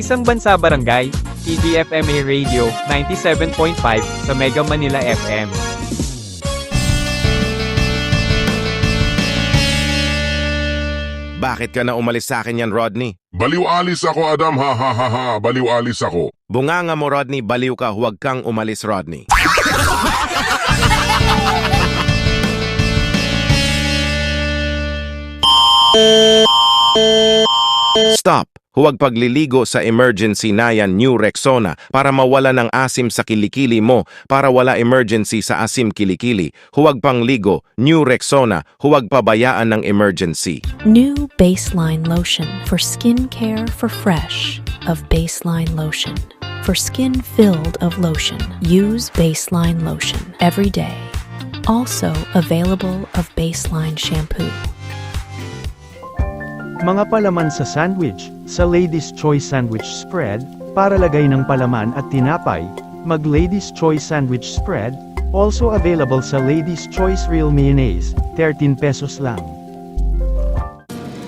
Isang bansa barangay, TGFMA Radio, 97.5, sa Mega Manila FM. Bakit ka na umalis sa akin yan, Rodney? Baliw alis ako, Adam, ha ha ha ha, baliw alis ako. Bunganga mo, Rodney, baliw ka, huwag kang umalis, Rodney. Stop! Huwag pagliligo sa emergency na yan New Rexona para mawala ng asim sa kilikili mo para wala emergency sa asim kilikili. Huwag pang ligo, New Rexona, huwag pabayaan ng emergency. New Baseline Lotion for skin care for fresh of Baseline Lotion. For skin filled of lotion, use Baseline Lotion every day. Also available of Baseline Shampoo. Mga palaman sa sandwich, sa Ladies' Choice Sandwich Spread, para lagay ng palaman at tinapay, mag Ladies' Choice Sandwich Spread, also available sa Ladies' Choice Real Mayonnaise, 13 pesos lang.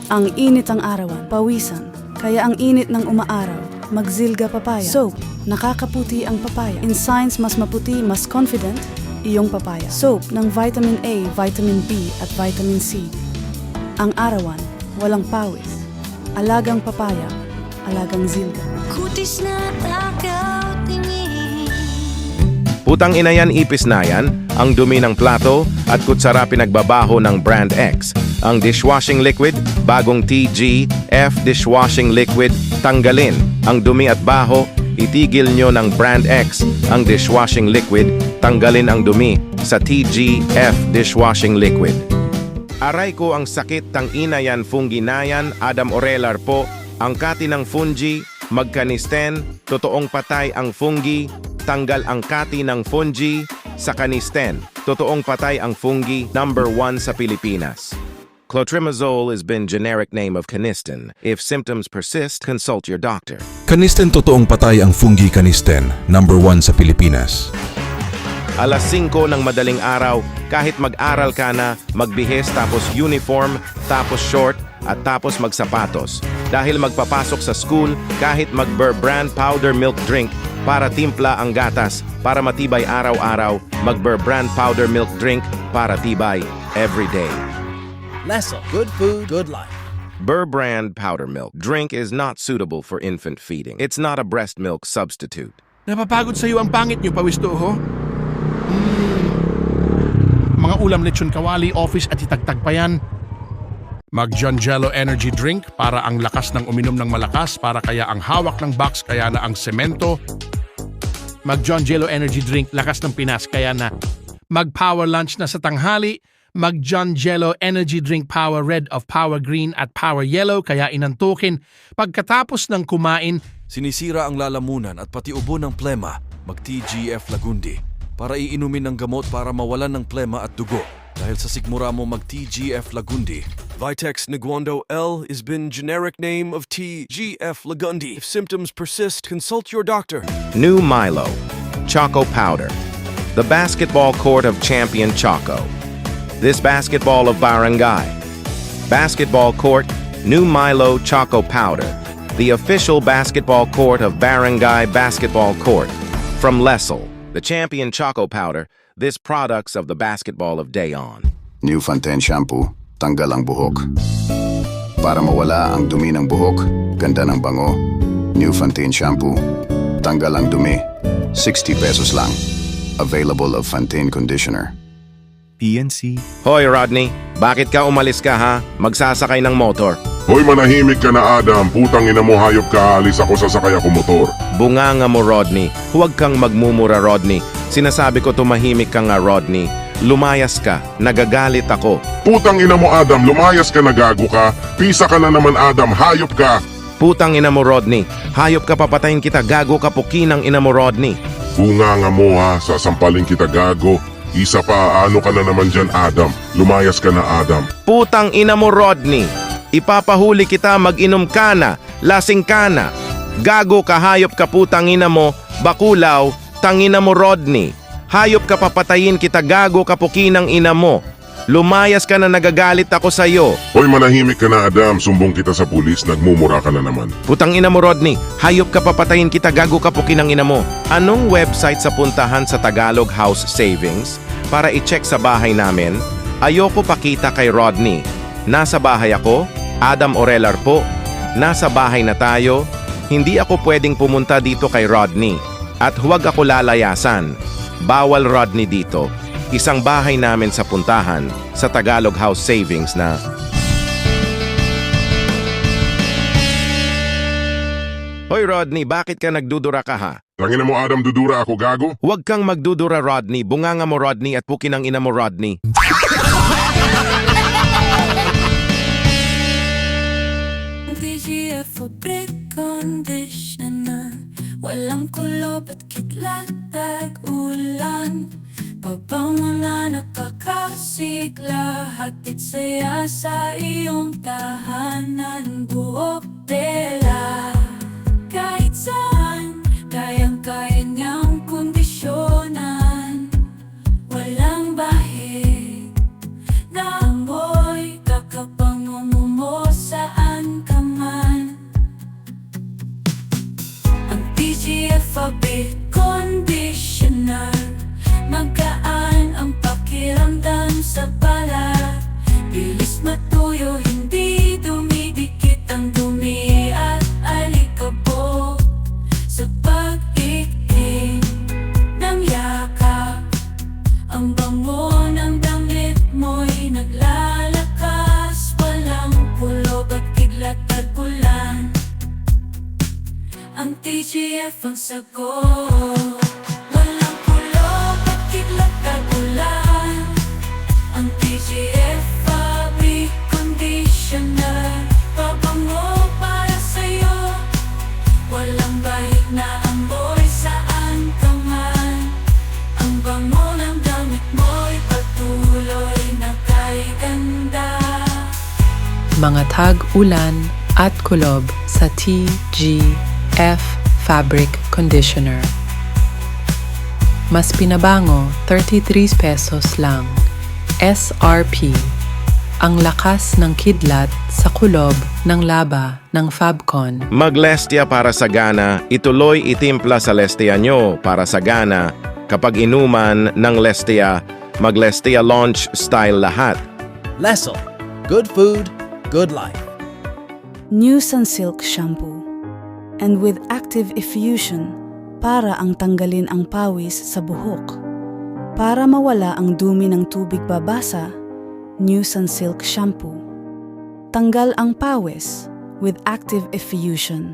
Ang init ang arawan, pawisan, kaya ang init ng umaaraw, magzilga papaya. Soap, nakakaputi ang papaya. In science, mas maputi, mas confident, iyong papaya. Soap ng vitamin A, vitamin B at vitamin C. Ang arawan, walang pawis. Alagang papaya, alagang zilga. Kutis na takaw tingin. Putang ina yan, ipis na yan, ang dumi ng plato at kutsara pinagbabaho ng Brand X. Ang dishwashing liquid, bagong TGF dishwashing liquid, tanggalin ang dumi at baho, itigil nyo ng Brand X ang dishwashing liquid, tanggalin ang dumi sa TGF dishwashing liquid. Aray ko ang sakit tang ina yan fungi na yan, Adam Orelar po, ang kati ng fungi, magkanisten, totoong patay ang fungi, tanggal ang kati ng fungi sa kanisten, totoong patay ang fungi, #1 sa Pilipinas. Clotrimazole has been generic name of Caniston. If symptoms persist, consult your doctor. Caniston totoong patay ang fungi Caniston, #1 sa Pilipinas. Alas 5 ng madaling araw, kahit mag-aral ka na, magbihis tapos uniform, tapos short, at tapos magsapatos. Dahil magpapasok sa school, kahit mag-Burr Brand powder milk drink, para timpla ang gatas, para matibay araw-araw, mag-Burr Brand powder milk drink, para tibay, everyday. Lessel, good food, good life. Burr Brand powder milk drink is not suitable for infant feeding. It's not a breast milk substitute. Napapagod sa iyo ang pangit niyo, pawisto ho? Mga ulam lechon kawali, office at itagtag pa yan. Mag John Jello Energy Drink para ang lakas ng uminom ng malakas, para kaya ang hawak ng box kaya na ang semento. Mag John Jello Energy Drink, lakas ng Pinas kaya na. Mag Power Lunch na sa tanghali. Mag John Jello Energy Drink Power Red of Power Green at Power Yellow kaya inantukin. Pagkatapos ng kumain, Sinisira ang lalamunan at pati ubo ng plema, mag TGF Lagundi. Para iinumin ng gamot para mawalan ng plema at dugo. Dahil sa sigmura mo mag TGF Lagundi. Vitex Neguando L is been generic name of TGF Lagundi. If symptoms persist, consult your doctor. New Milo, Choco Powder, the basketball court of champion Choco. This basketball of barangay. Basketball court, New Milo Choco Powder, the official basketball court of barangay basketball court. From Lessel, the champion Choco Powder, this products of the basketball of Dayon. New Fontaine Shampoo, tanggal ang buhok. Para mawala ang dumi ng buhok, ganda ng bango. New Fontaine Shampoo, tanggal ang dumi. 60 pesos lang. Available of Fontaine Conditioner. PNC. Hoy Rodney, bakit ka umalis ka ha? Magsasakay ng motor. Hoy, manahimik ka na, Adam, putang ina mo, hayop ka, alis ako, sasakay ako motor. Bunganga mo Rodney, huwag kang magmumura Rodney. Sinasabi ko tumahimik ka nga Rodney. Lumayas ka, nagagalit ako. Putang ina mo, Adam, lumayas ka na, gago ka. Pisa ka na naman, Adam, hayop ka. Putang ina mo Rodney, hayop ka, papatayin kita, gago ka, pukinang ina mo Rodney. Bunganga mo ha, sasampalin kita, gago. Isa pa, ano ka na naman dyan, Adam? Lumayas ka na, Adam. Putang ina mo Rodney, ipapahuli kita, mag-inom ka na, lasing ka na. Gago ka, hayop ka, putang ina mo, bakulaw, tangina mo Rodney. Hayop ka, papatayin kita, gago ka, pukinang ina mo. Lumayas ka na, nagagalit ako sa'yo. Hoy, manahimik ka na, Adam. Sumbong kita sa pulis. Nagmumura ka na naman. Putang ina mo, Rodney. Hayop ka, papatayin kita, gago ka, pukinang ina mo. Anong website sa puntahan sa Tagalog House Savings para i-check sa bahay namin? Ayoko pakita kay Rodney. Nasa bahay ako, Adam Orelar po. Nasa bahay na tayo. Hindi ako pwedeng pumunta dito kay Rodney. At huwag ako lalayasan. Bawal Rodney dito. Isang bahay namin sa puntahan sa Tagalog House Savings na... Hoy Rodney, bakit ka nagdudura ka ha? Tangina mo, Adam, dudura ako, gago? Huwag kang magdudura, Rodney. Bunganga mo, Rodney, at pukinang ina mo, Rodney. TGF Fabric Conditioner. Walang kulob at kitlatag ulan. Pabango na nakakasigla. Hatid saya sa iyong tahanan. Buok tela. Kahit saan, kayang-kaya niyang kondisyonan. Walang bahid na amoy, kakabango mo saan ka man. Ang TGF Fabric Conditioner, magaan ang pakiramdam sa balat. Bilis matuyo, hindi dumidikit ang dumi at alikabok. Sa pag-ikting ng yakap, ang bango ng damit mo'y naglalakas. Walang pulog at kidlat at ulan. Ang TGF ang sagot. Walang pulog at kidlat at ulan. Ang TGF Fabric Conditioner, pabango para sa'yo. Walang bahid na amoy saan ka man. Ang bango ng damit mo'y patuloy na kay ganda. Mga tag-ulan at kulob sa TGF Fabric Conditioner. Mas pinabango, 33 pesos lang. SRP. Ang lakas ng kidlat sa kulob ng laba ng Fabcon. Maglestia para sa gana, ituloy itimpla sa lestia nyo para sa gana. Kapag inuman ng lestia, maglestia launch style lahat. Lessel. Good food, good life. New Sunsilk Shampoo. And with active effusion, para ang tanggalin ang pawis sa buhok. Para mawala ang dumi ng tubig babasa, New Sunsilk Shampoo. Tanggal ang pawis with active effusion.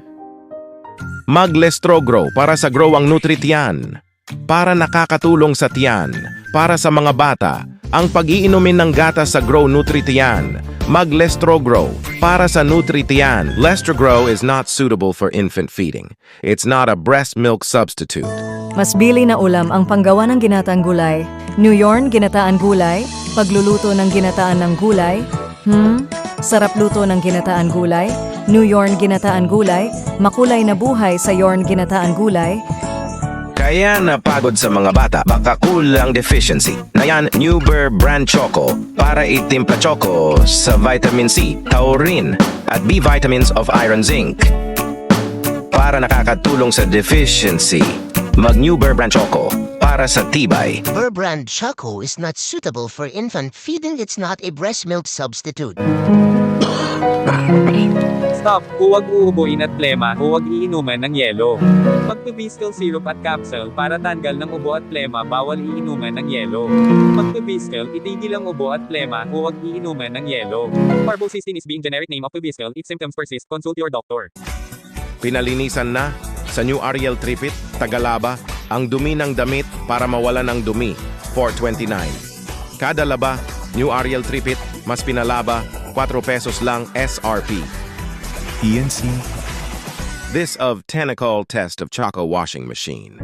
Maglestro Grow para sa grow ang nutritiyan. Para nakakatulong sa tiyan. Para sa mga bata, ang pag-iinumin ng gatas sa Grow Nutritiyan. Maglestro Grow para sa nutritiyan. Lestro Grow is not suitable for infant feeding. It's not a breast milk substitute. Mas bili na ulam ang panggawa ng ginataang gulay. New Yorn ginataan gulay, pagluluto ng ginataan ng gulay. Sarap luto ng ginataan gulay. New Yorn ginataan gulay, makulay na buhay sa Yorn ginataan gulay. Kaya napagod sa mga bata, baka kulang deficiency. Na yan, New Burr Brand Choco para itimpla choco sa vitamin C, taurine at B vitamins of iron zinc. Para nakakatulong sa deficiency, mag-New Burr Brand Choco para sa tibay. Burr Brand Choco is not suitable for infant feeding. It's not a breast milk substitute. Stop! Huwag uubuin at plema, huwag iinuman ng yelo. Magpibiskel syrup at capsule para tanggal ng ubo at plema, bawal iinuman ng yelo. Magpibiskel, itigil ang ubo at plema, huwag iinuman ng yelo. Parbocysteine is being generic name of Pibiskel. If symptoms persist, consult your doctor. Pinalinisan na sa New Ariel Tripit, Tagalaba, ang dumi ng damit para mawala ng dumi, $4.29. Kada laba, New Ariel Tripit, mas pinalaba, 4 pesos lang SRP. PNC. This of Tentacle Test of Choco Washing Machine.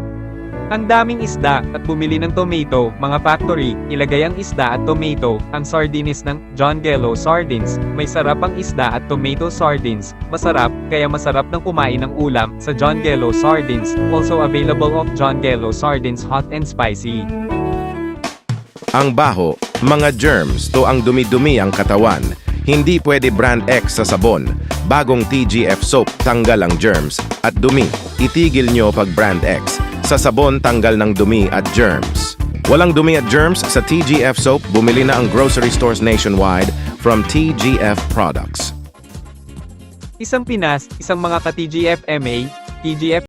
Ang daming isda at bumili ng tomato, mga factory, ilagay ang isda at tomato, ang sardines ng John Gallo Sardines. May sarap ang isda at tomato sardines, masarap, kaya masarap ng kumain ng ulam sa John Gallo Sardines. Also available of John Gallo Sardines hot and spicy. Ang baho, mga germs to ang dumi-dumi ang katawan. Hindi pwede brand X sa sabon. Bagong TGF soap, tanggal ang germs at dumi. Itigil nyo pag brand X. Sa sabon, tanggal ng dumi at germs. Walang dumi at germs sa TGF soap, bumili na ang grocery stores nationwide from TGF Products. Isang Pinas, isang mga ka-TGF MA, TGF